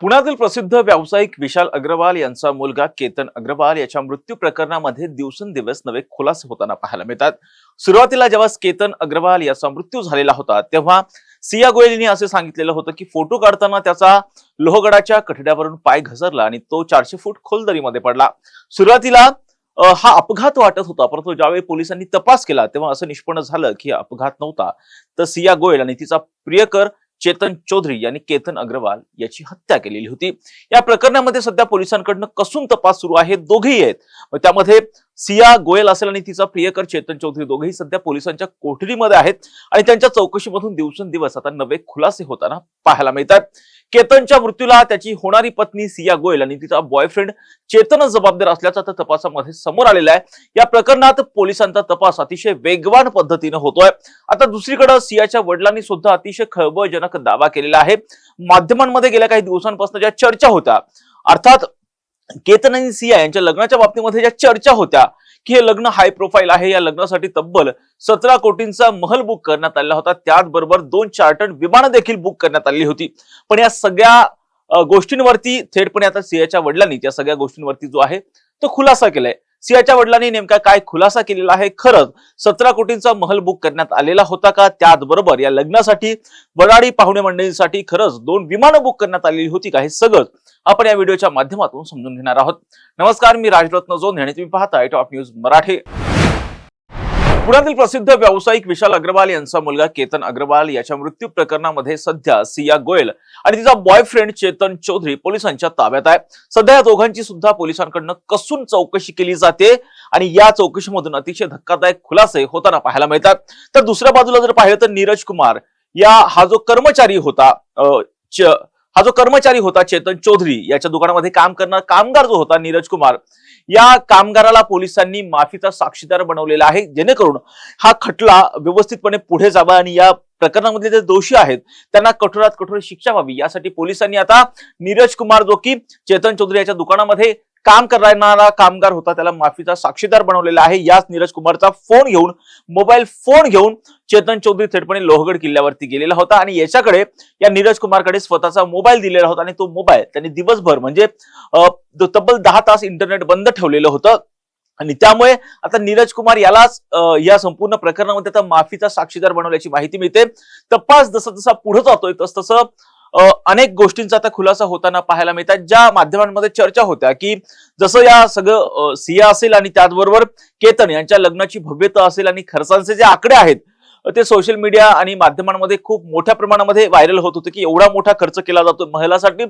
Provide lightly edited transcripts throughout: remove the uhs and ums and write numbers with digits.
पुण्यातील प्रसिद्ध व्यावसायिक विशाल अग्रवाल यांचा मुलगा केतन अग्रवाल याच्या मृत्यू प्रकरणामध्ये दिवसेंदिवस नवे खुलासे होताना पाहायला मिळतात। सुरुवातीला जेव्हा केतन अग्रवाल याचा मृत्यू झालेला होता तेव्हा सिया गोयल यांनी असे सांगितलेलं होतं की फोटो काढताना त्याचा लोहगडाच्या कठड्यावरून पाय घसरला आणि तो 400 फूट खोल दरीमध्ये पडला। सुरुवातीला हा अपघात वाटत होता, परंतु ज्यावेळी पोलिसांनी तपास केला तेव्हा असं निष्पन्न झालं की अपघात नव्हता, तर सिया गोयल आणि तिचा प्रियकर चेतन चौधरी यांनी केतन अग्रवाल याची हत्या केलेली होती। या प्रकरणामध्ये सध्या पोलिसांकडून कसून तपास सुरू आहे। दोघेही आहेत, त्यामध्ये सिया गोयल असेल आणि तिचा प्रियकर चेतन चौधरी दोघेही सध्या पोलिसांच्या कोठडीमध्ये आहेत आणि त्यांच्या चौकशीमधून दिवसेंदिवस आता नवे खुलासे होताना पाहायला मिळतात। केतनच्या मृत्यूला त्याची होणारी पत्नी सिया गोयल आणि तिचा बॉयफ्रेंड चेतनच जबाबदार असल्याचं आता तपासामध्ये समोर आलेलं आहे। या प्रकरणात पोलिसांचा तपास अतिशय वेगवान पद्धतीने होतोय। आता दुसरीकडे सियाच्या वडिलांनी सुद्धा अतिशय खळबळजनक दावा केलेला आहे। माध्यमांमध्ये गेल्या काही दिवसांपासून ज्या चर्चा होत्या, अर्थात केतन आणि सिया यांच्या लग्नाच्या बाबतीमध्ये ज्या चर्चा होत्या की हे लग्न हाय प्रोफाईल आहे, या लग्नासाठी तब्बल 17 कोटींचा महल बुक करण्यात आला होता, त्याचबरोबर 2 चार्टर्ड विमानं देखील बुक करण्यात आली होती। पण या सगळ्या गोष्टींवरती थेटपणे आता सियाच्या वडिलांनी त्या सगळ्या गोष्टींवरती जो आहे तो खुलासा केलाय। सियाच्या वडिलांनी नेमका काय खुलासा केलेला आहे? खरंच 17 कोटींचा महल बुक करण्यात आलेला होता का? त्याचबरोबर या लग्नासाठी वडाडी पाहुणे मंडळींसाठी खरंच 2 विमानं बुक करण्यात आलेली होती का? हे सगळं आपण या व्हिडिओच्या माध्यमातून समजून घेणार आहोत। नमस्कार, मी राजरत्न जोंधे आणि तुम्ही पाहताय टॉप न्यूज मराठी। पुण्यातील प्रसिद्ध व्यावसायिक विशाल अग्रवाल यांचा मुलगा केतन अग्रवाल याच्या मृत्यू प्रकरणामध्ये सध्या सिया गोयल आणि तिचा बॉयफ्रेंड चेतन चौधरी पोलिसांच्या ताब्यात आहे। सध्या या दोघांची सुद्धा पोलिसांकडून कसून चौकशी केली जाते आणि या चौकशीमधून अतिशय धक्कादायक खुलासे होताना पाहायला मिळतात। तर दुसऱ्या बाजूला जर पाहिलं तर नीरज कुमार हा जो कर्मचारी होता चेतन चौधरी याच्या दुकानामध्ये काम करणारा कामगार जो होता नीरज कुमार, या कामगाराला पोलिसांनी माफीचा साक्षीदार बनवलेला आहे, जेणेकरून हा खटला व्यवस्थितपणे पुढे जावा आणि या प्रकरणामध्ये जे दोषी आहेत त्यांना कठोरात कठोर शिक्षा व्हावी यासाठी पोलिसांनी आता नीरज कुमार जो की चेतन चौधरी याच्या दुकानामध्ये काम करणारा कामगार होता त्याला माफीचा साक्षीदार बनवलेला आहे। याच नीरज कुमारचा मोबाईल फोन घेऊन चेतन चौधरी थेटपणे लोहगड किल्ल्यावरती गेलेला होता आणि याच्याकडे या नीरज कुमारकडे स्वतःचा मोबाईल दिलेला होता आणि तो मोबाईल त्यांनी दिवसभर म्हणजे तब्बल 10 तास इंटरनेट बंद ठेवलेलं होतं आणि त्यामुळे आता नीरज कुमार यालाच या संपूर्ण प्रकरणामध्ये आता माफीचा साक्षीदार बनवल्याची माहिती मिळते। तपास जसा पुढे जातोय तसं अनेक गोष्टींचा आता खुलासा होताना पाहायला मिळतात। ज्या माध्यमांमध्ये चर्चा होत्या की जसं या सगळं सिया असेल आणि त्याचबरोबर केतन यांच्या लग्नाची भव्यता असेल आणि खर्चांचे जे आकडे आहेत ते सोशल मीडिया आणि माध्यमांमध्ये खूप मोठ्या प्रमाणामध्ये व्हायरल होत होते की एवढा मोठा खर्च केला जातो महिलासाठी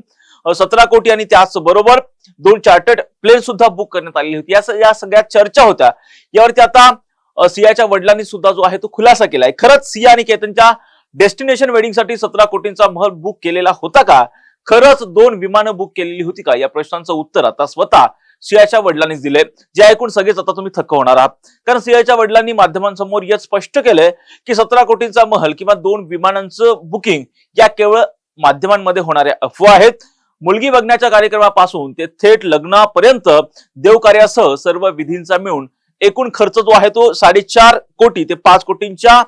17 कोटी आणि त्याचबरोबर 2 चार्टर्ड प्लेन सुद्धा बुक करण्यात आलेली होती। या सगळ्या चर्चा होत्या। यावरती आता सियाच्या वडिलांनी सुद्धा जो आहे तो खुलासा केलाय। खरंच सिया आणि केतनच्या डेस्टिनेशन वेडिंगसाठी 17 कोटींचा महल बुक केलेला होता का? खरंच 2 विमानं बुक केलेली होती का? या प्रश्नांचं उत्तर आता स्वतः सियाच्या वडिलांनीच दिले, जे ऐकून सगळेच आता तुम्ही थक्क होणार आहात। कारण सियाच्या वडिलांनी माध्यमांसमोर यात स्पष्ट केलंय की 17 कोटींचा महल किंवा 2 विमानांचं बुकिंग या केवळ माध्यमांमध्ये होणाऱ्या अफवा आहेत। मुलगी बघण्याच्या कार्यक्रमापासून ते थेट लग्नापर्यंत देवकार्यासह सर्व विधींचा मिळून एकूण खर्च जो आहे तो 4.5 कोटी ते 5 कोटींच्या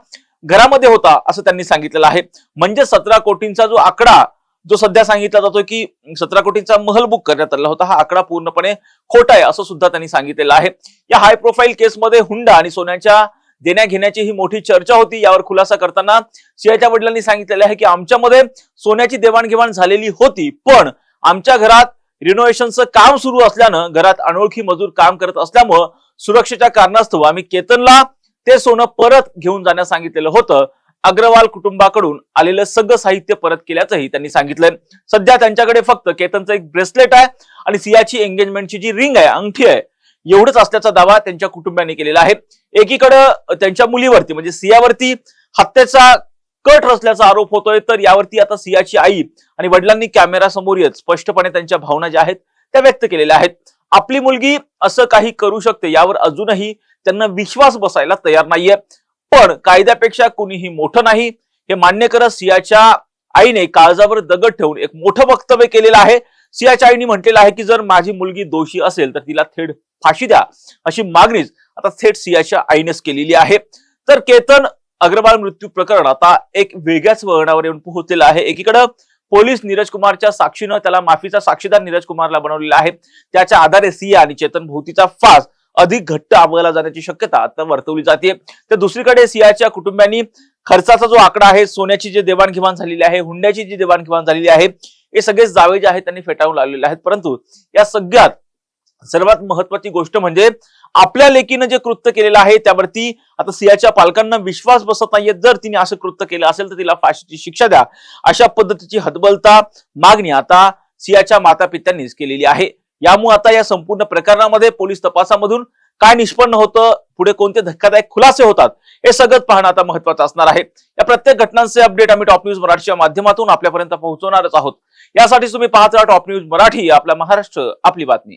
घरामध्ये होता असं त्यांनी सांगितलेलं आहे। म्हणजे 17 कोटींचा जो आकडा जो सध्या सांगितला जातोय की 17 कोटींचा महल बुक करण्यात आला होता, हा आकडा पूर्णपणे खोटा आहे असं सुद्धा त्यांनी सांगितलेलं आहे। या हाय प्रोफाईल केसमध्ये हुंडा आणि सोन्याच्या देण्या घेण्याची ही मोठी चर्चा होती। यावर खुलासा करताना सियाच्या वडिलांनी सांगितलेलं आहे की आमच्यामध्ये सोन्याची देवाणघेवाण झालेली होती, पण आमच्या घरात रिनोव्हेशनचं काम सुरू असल्यानं घरात अनोळखी मजूर काम करत असल्यामुळं सुरक्षेच्या कारणास्तव आम्ही केतनला ते सोनं परत घेऊन जाण्यास सांगितलेलं होतं। अग्रवाल कुटुंबाकडून आलेलं सगळं साहित्य परत केल्याचंही त्यांनी सांगितलंय। सध्या त्यांच्याकडे फक्त केतनचं एक ब्रेसलेट आहे आणि सियाची एंगेजमेंटची जी रिंग आहे, अंगठी आहे, एवढंच असल्याचा दावा त्यांच्या कुटुंबियांनी केलेला आहे। एकीकडे त्यांच्या मुलीवरती म्हणजे सियावरती हत्येचा कट रचल्याचा आरोप होतोय, तर यावरती आता सियाची आई आणि वडिलांनी कॅमेरा समोर येत स्पष्टपणे त्यांच्या भावना ज्या आहेत त्या व्यक्त केलेल्या आहेत। आपली मुलगी असं काही करू शकते यावर अजूनही त्यांना विश्वास बसायला तयार नाहीये, पण कायद्यापेक्षा कुणीही मोठं नाही हे मान्य करत सियाच्या आईने काळजावर दगड ठेवून एक मोठं वक्तव्य केलेलं आहे। सियाच्या आईने म्हटलेलं आहे की जर माझी मुलगी दोषी असेल तर तिला थेट फाशी द्या अशी मागणीच आता थेट सियाच्या आईनेच केलेली आहे। तर केतन अग्रवाल मृत्यू प्रकरण आता एक वेगळ्याच वळणावर येऊन पोहोचलेलं आहे। एकीकडे पोलीस नीरज कुमारच्या साक्षीनं त्याला माफीचा साक्षीदार नीरज कुमारला बनवलेला आहे. त्याच्या आधारे सिया आणि चेतन भोवतीचा फास अधिक घट्ट आवळला जाण्याची शक्यता आता वर्तवली जाते. तर दुसरीकडे सियाच्या कुटुंबियांनी खर्चाचा जो आकडा आहे, सोन्याची जी देवाणघेवाण झालेली आहे, हुंड्याची जी देवाणघेवाण झालेली आहे, हे सगळे दावे जे आहेत त्यांनी फेटाळून लावलेले आहेत. परंतु या सगळ्यात सर्वात महत्वाची गोष्ट म्हणजे आपल्या लेकीनं जे कृत्य केलेलं आहे त्यावरती आता सियाच्या पालकांना विश्वास बसत नाहीये. जर तिने असं कृत्य केलं असेल तर तिला फाशीची शिक्षा द्या, अशा पद्धतीची हतबलता मागणी आता सियाच्या माता पित्यांनीच केलेली आहे. यामुळे आता या संपूर्ण प्रकरणामध्ये पोलीस तपासामधून काय निष्पन्न होतं, पुढे कोणते धक्कादायक खुलासे होतात, हे सगळं पाहणं आता महत्वाचं असणार आहे. या प्रत्येक घटनांचे अपडेट आम्ही टॉप न्यूज मराठीच्या माध्यमातून आपल्यापर्यंत पोहोचवणारच आहोत. यासाठी तुम्ही पाहत राहा टॉप न्यूज मराठी, आपला महाराष्ट्र आपली बातमी.